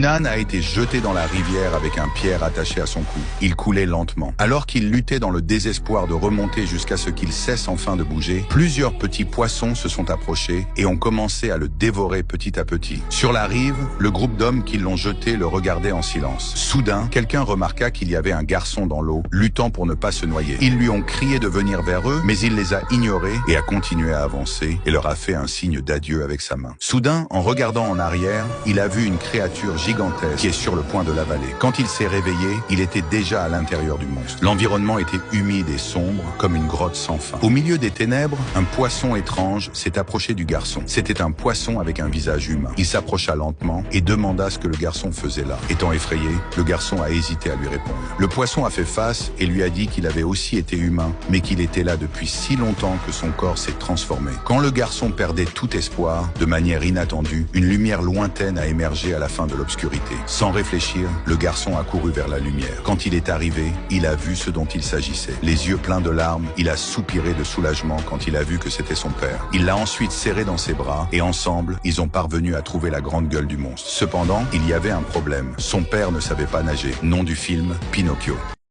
Une âne a été jeté dans la rivière avec un pierre attaché à son cou. Il coulait lentement. Alors qu'il luttait dans le désespoir de remonter jusqu'à ce qu'il cesse enfin de bouger, plusieurs petits poissons se sont approchés et ont commencé à le dévorer petit à petit. Sur la rive, le groupe d'hommes qui l'ont jeté le regardait en silence. Soudain, quelqu'un remarqua qu'il y avait un garçon dans l'eau, luttant pour ne pas se noyer. Ils lui ont crié de venir vers eux, mais il les a ignorés et a continué à avancer et leur a fait un signe d'adieu avec sa main. Soudain, en regardant en arrière, il a vu une créature gigantesque qui est sur le point de l'avaler. Quand il s'est réveillé, il était déjà à l'intérieur du monstre. L'environnement était humide et sombre, comme une grotte sans fin. Au milieu des ténèbres, un poisson étrange s'est approché du garçon. C'était un poisson avec un visage humain. Il s'approcha lentement et demanda ce que le garçon faisait là. Étant effrayé, le garçon a hésité à lui répondre. Le poisson a fait face et lui a dit qu'il avait aussi été humain, mais qu'il était là depuis si longtemps que son corps s'est transformé. Quand le garçon perdait tout espoir, de manière inattendue, une lumière lointaine a émergé à la fin de l'obscurité. Sans réfléchir, le garçon a couru vers la lumière. Quand il est arrivé, il a vu ce dont il s'agissait. Les yeux pleins de larmes, il a soupiré de soulagement quand il a vu que c'était son père. Il l'a ensuite serré dans ses bras et ensemble, ils ont parvenu à trouver la grande gueule du monstre. Cependant, il y avait un problème. Son père ne savait pas nager. Nom du film, Pinocchio.